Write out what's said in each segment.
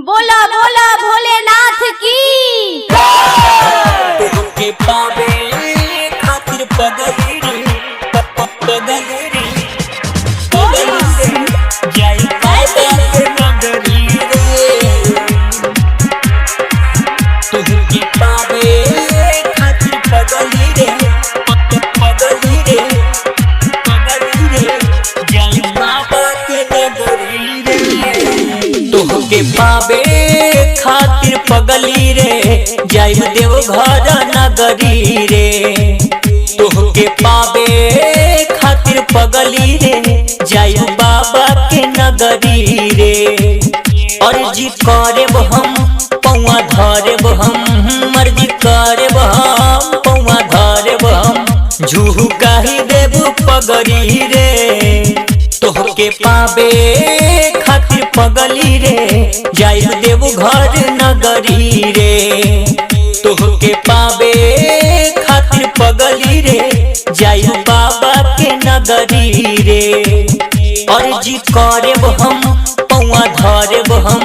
बोला बोला भोलेनाथ की। तुमके पावे खातिर पगली रे जाई पावे नगरी रे। तुमके पावे खातिर पगली रे जाई पावे नगरी रे। तुमके पावे खातिर पगली रे जाई देव घर नगरी रे। तुहके पावे खातिर पगली रे जाई बाबा के नगरी रे। अर्जी करेब हम पौआ धरेब हम, मर्जी करेब हम पौआ धरेब हम, झूहू काही देव पगड़ी रे। तुहके पावे खातिर पगली रे जाई देव घर नगरी रे। तुहके पावे खातिर पगली रे जाई बाबा के नगरी रे। अर्जी करेब हम पौआ धरेब हम,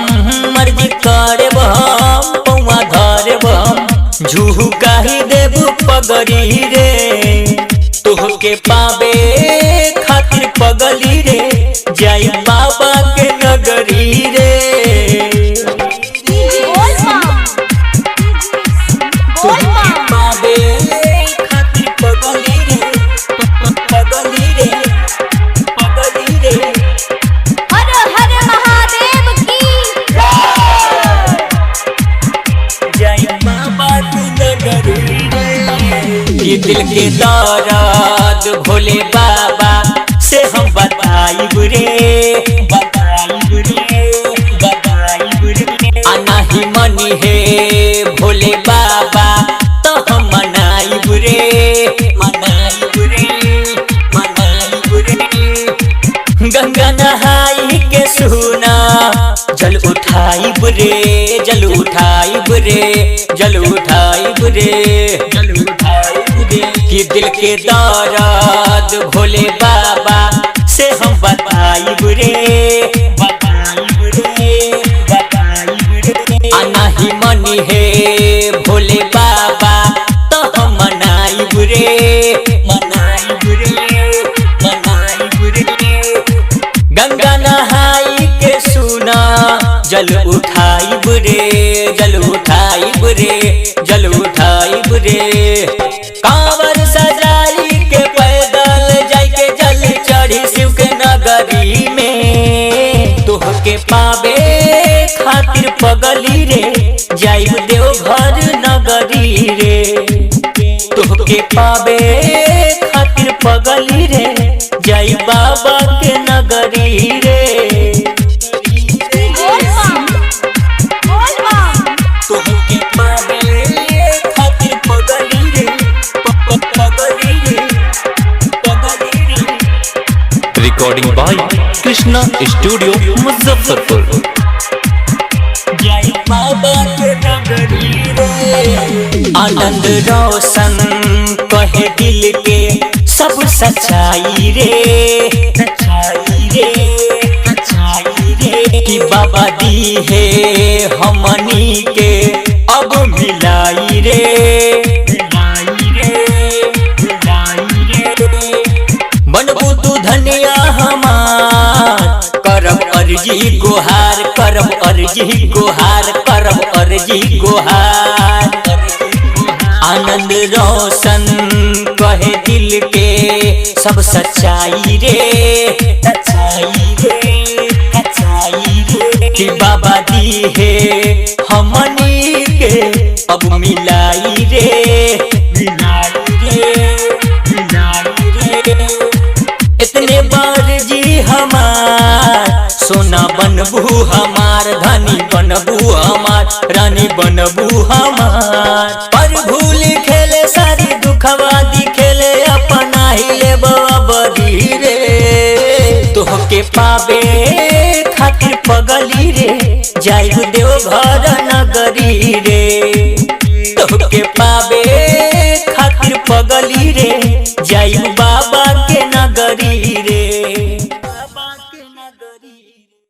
मर्जी करेब हम पौआ धरेब हम, झूहू काही देव पगड़ी रे। तुहके पावे खातिर पगली रे जाई बाबा के नगरी रे। दिल के दर्द भोले बाबा से हम बताइब रे आना ही मनी है भोले बाबा तो हम मनाइब रे। गंगा नहाई के सुना जल उठाइब रे कि दिल के दर्द भोले बाबा से हम बताइब रे आना ही मनी है भोले बाबा तो हम मनाइब रे। गंगा नहाई के सुना जल उठाइब रे कांवर सजाई के पैदल जाई के जल चढ़ी शिव के नगरी में। तुहके पावे खातिर पगली रे जाई देव घर नगरी रे। तुहके पावे खातिर पगली रे जाई बाबा के नगरी रे। Recording by Krishna studio Muzaffarpur. Anand Roshan कहे दिल के सब सच्चाई रे कि बाबा दी है हमनी के अब मिलाई रे। बनबू तू धनिया हमार करब अर्जी गुहार। आनंद रोशन कहे दिल के सब सच्चाई रे कि बाबा दी है हमनी के अब मिलाई रे। इतने बार जी हमार सोना बनबू हमार, धनी बनबू हमार, रानी बनबू हमार। पर भूल खेले सारी दुखवा दिखेले अपना ही ले बबरी रे। तुहके पावे खातिर पगली रे जाई देव घर नगरी